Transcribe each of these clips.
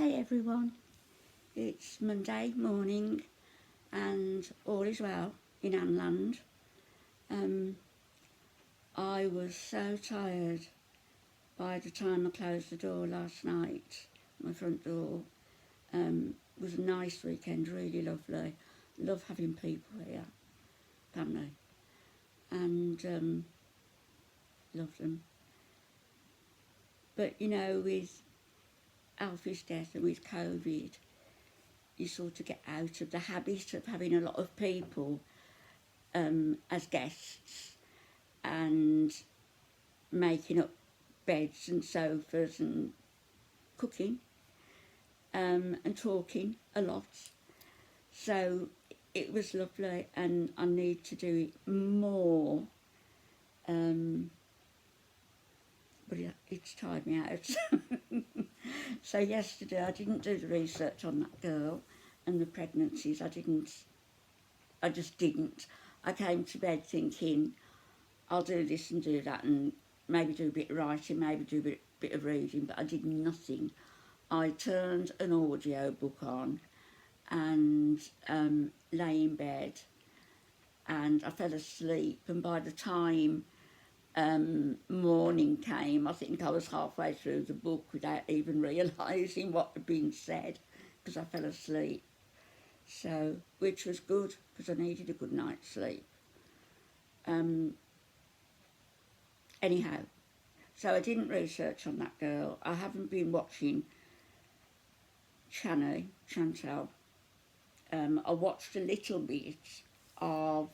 Hi everyone, it's Monday morning and all is well in Anland. I was so tired by the time I closed the door last night, my front door. It was a nice weekend, really lovely. Love having people here, family, and love them. But you know, with Alfie's death and with COVID, you sort of get out of the habit of having a lot of people as guests and making up beds and sofas and cooking and talking a lot. So it was lovely, and I need to do it more, but it's tired me out. So yesterday I didn't do the research on that girl and the pregnancies. I just didn't. I came to bed thinking, I'll do this and do that and maybe do a bit of writing, maybe do a bit of reading, but I did nothing. I turned an audio book on and lay in bed, and I fell asleep, and by the time morning came, I think I was halfway through the book without even realising what had been said, because I fell asleep. So, which was good, because I needed a good night's sleep. Anyhow, so I didn't research on that girl. I haven't been watching Chantal. I watched a little bit of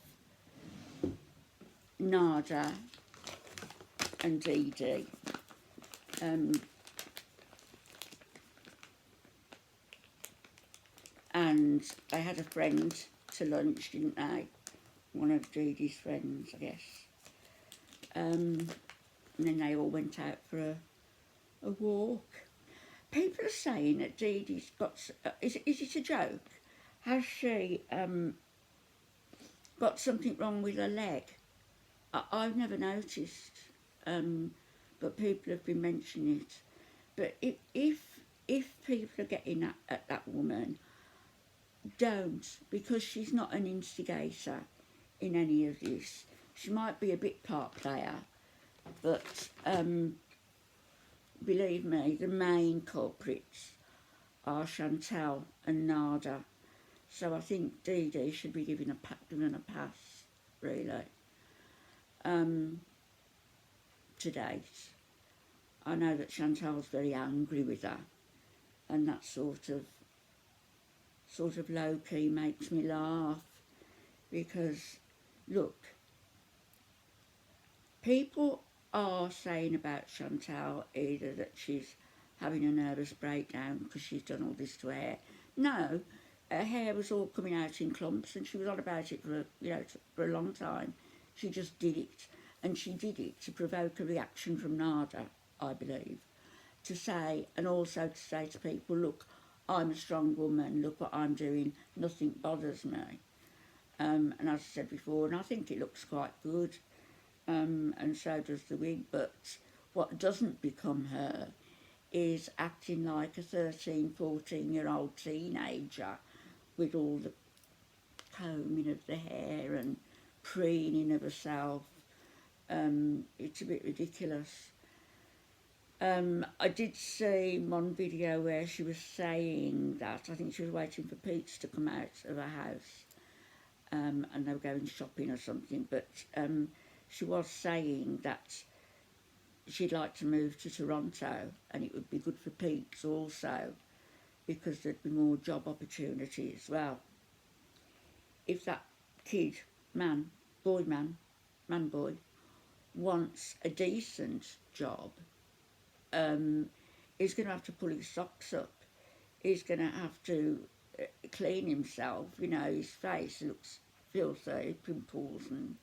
Nader and Dee. And they had a friend to lunch, didn't they? One of Dee's friends, I guess. And then they all went out for a walk. People are saying that Dee's got... is it a joke? Has she got something wrong with her leg? I've never noticed, but people have been mentioning it. But if people are getting at that woman, don't, because she's not an instigator in any of this. She might be a bit part player, but believe me, the main culprits are Chantal and Nader. So I think Dee should be given a pass, really, to date. I know that Chantal's very angry with her, and that sort of low-key makes me laugh, because, look, people are saying about Chantal either that she's having a nervous breakdown because she's done all this to her hair. No, her hair was all coming out in clumps, and she was on about it for a long time. She just did it, and she did it to provoke a reaction from Nader, I believe, to say, and also to say to people, look, I'm a strong woman, look what I'm doing, nothing bothers me. And as I said before, and I think it looks quite good, and so does the wig, but what doesn't become her is acting like a 13, 14-year-old teenager with all the combing of the hair and preening of herself. It's a bit ridiculous. I did see one video where she was saying that, I think she was waiting for Pete's to come out of her house, and they were going shopping or something, but she was saying that she'd like to move to Toronto, and it would be good for Pete's also, because there'd be more job opportunities. Well, if that kid, boy, wants a decent job, he's going to have to pull his socks up. He's going to have to clean himself. You know, his face looks filthy, pimples, and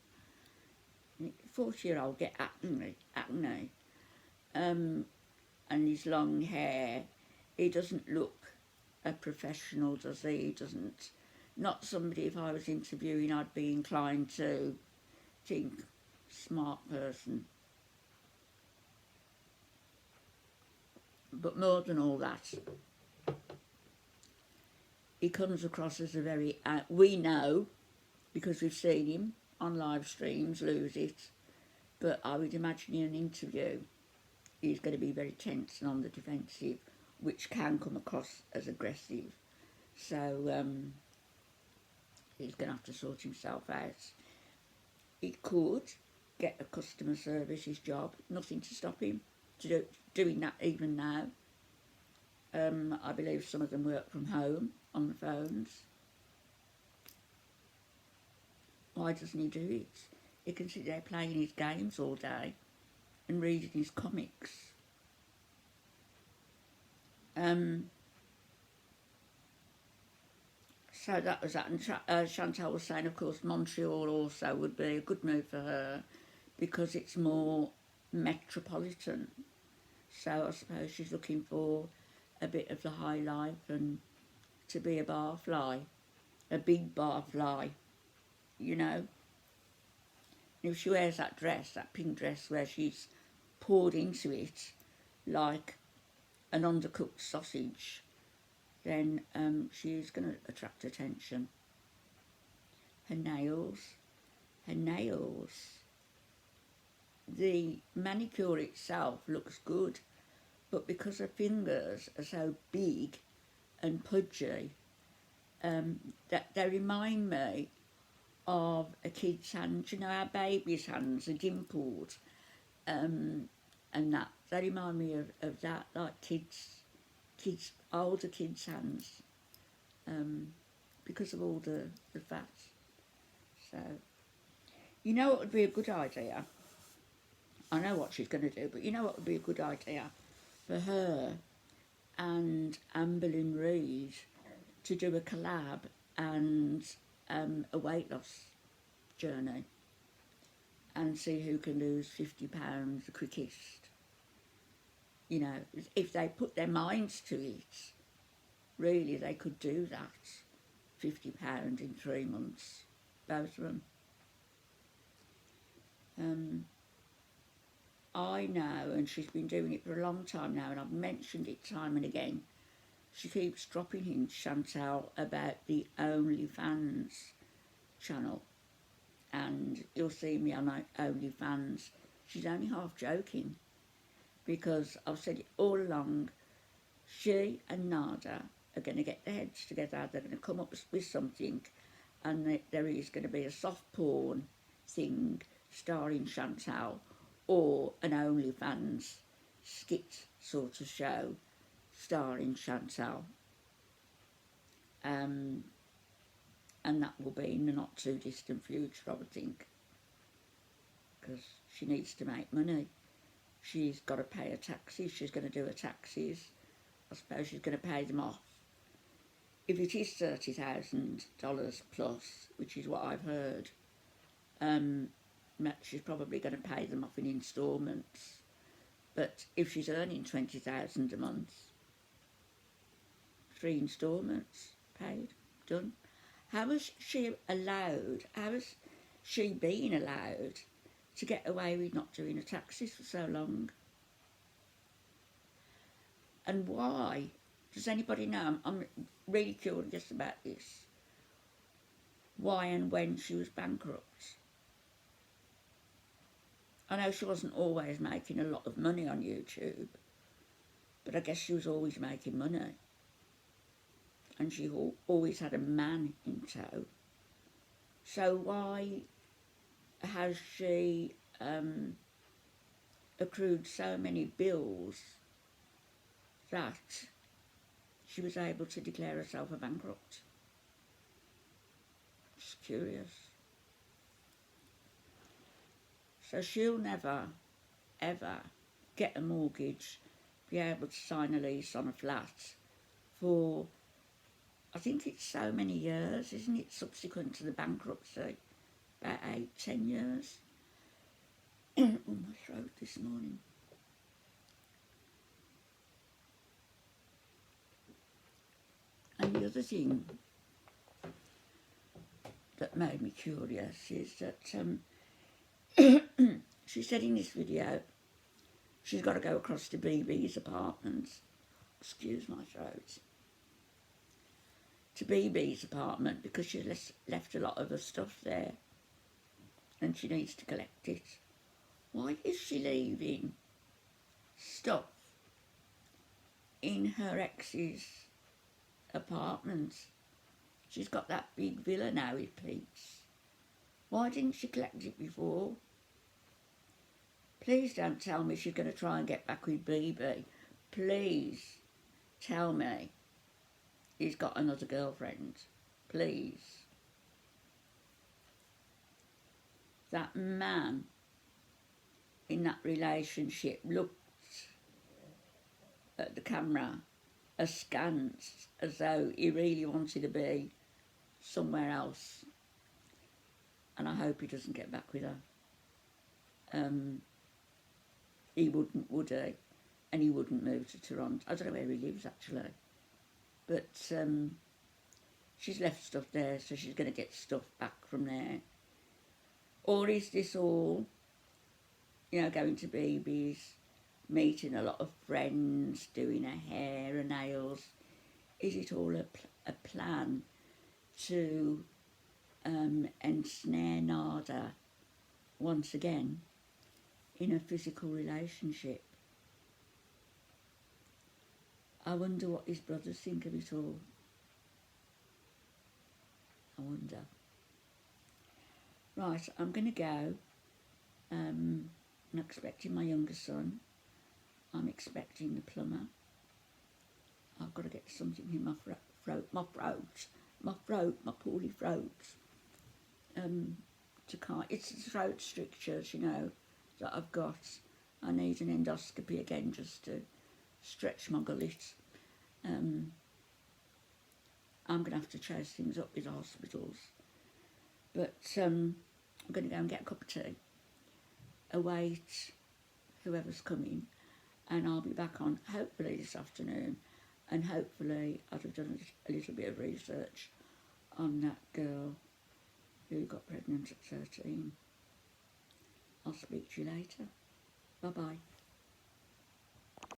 40-year-old get acne. And his long hair. He doesn't look a professional, does he? He doesn't. Not somebody, if I was interviewing, I'd be inclined to think, smart person. But more than all that, he comes across as a very, we know, because we've seen him on live streams, lose it, but I would imagine in an interview he's going to be very tense and on the defensive, which can come across as aggressive. So he's going to have to sort himself out. He could get a customer services job, nothing to stop him doing that even now. I believe some of them work from home on the phones. Why doesn't he do it? He can sit there playing his games all day and reading his comics. So that was that. And Chantal was saying, of course, Montreal also would be a good move for her because it's more metropolitan. So I suppose she's looking for a bit of the high life and to be a barfly, a big barfly, you know. And if she wears that dress, that pink dress where she's poured into it like an undercooked sausage, then she's going to attract attention. Her nails, the manicure itself looks good, but because her fingers are so big and pudgy, that they remind me of a kid's hand. You know, our baby's hands are dimpled, and that they remind me of that, like older kids' hands, because of all the fat. So, you know what would be a good idea? I know what she's going to do, but you know what would be a good idea? For her and Amberlyn Reid to do a collab and a weight loss journey and see who can lose £50 the quickest. You know, if they put their minds to it, really they could do that. £50 in 3 months, both of them. I know, and she's been doing it for a long time now, and I've mentioned it time and again. She keeps dropping hints, Chantal, about the OnlyFans channel. And you'll see me on OnlyFans. She's only half joking, because I've said it all along. She and Nader are going to get their heads together. They're going to come up with something, and there is going to be a soft porn thing starring Chantal, or an OnlyFans skit sort of show starring Chantal. And that will be in the not too distant future, I would think, because she needs to make money. She's got to pay her taxes. She's going to do her taxes. I suppose she's going to pay them off. If it is $30,000 plus, which is what I've heard, she's probably going to pay them off in instalments. But if she's earning $20,000 a month, 3 instalments paid, done. How has she been allowed to get away with not doing her taxes for so long? And why? Does anybody know? I'm really curious about this. Why and when she was bankrupt? I know she wasn't always making a lot of money on YouTube, but I guess she was always making money. And she always had a man in tow. So why has she accrued so many bills that she was able to declare herself a bankrupt? Just curious. So she'll never, ever get a mortgage, be able to sign a lease on a flat for, I think it's so many years, isn't it, subsequent to the bankruptcy? About 8-10 years. Oh, my throat this morning. And the other thing that made me curious is that she said in this video she's got to go across to BB's apartments, excuse my throat, to BB's apartment because she's left a lot of her stuff there and she needs to collect it. Why is she leaving stuff in her ex's apartment? She's got that big villa now with Pete's. Why didn't she collect it before? Please don't tell me she's going to try and get back with BB. Please tell me he's got another girlfriend. Please. That man in that relationship looked at the camera askance, as though he really wanted to be somewhere else. And I hope he doesn't get back with her. He wouldn't, would he? And he wouldn't move to Toronto. I don't know where he lives, actually. But she's left stuff there, so she's going to get stuff back from there. Or is this all, you know, going to BB's, meeting a lot of friends, doing her hair and nails? Is it all a plan to ensnare Nader once again in a physical relationship? I wonder what his brothers think of it all. I wonder. Right, I'm going to go. I'm expecting my younger son. I'm expecting the plumber. I've got to get something in my throat, my poorly throat. It's the throat strictures, you know, that I've got. I need an endoscopy again just to stretch my gullet. I'm going to have to chase things up with the hospitals. But I'm going to go and get a cup of tea, await whoever's coming, and I'll be back on hopefully this afternoon, and hopefully I'd have done a little bit of research on that girl who got pregnant at 13. I'll speak to you later. Bye-bye.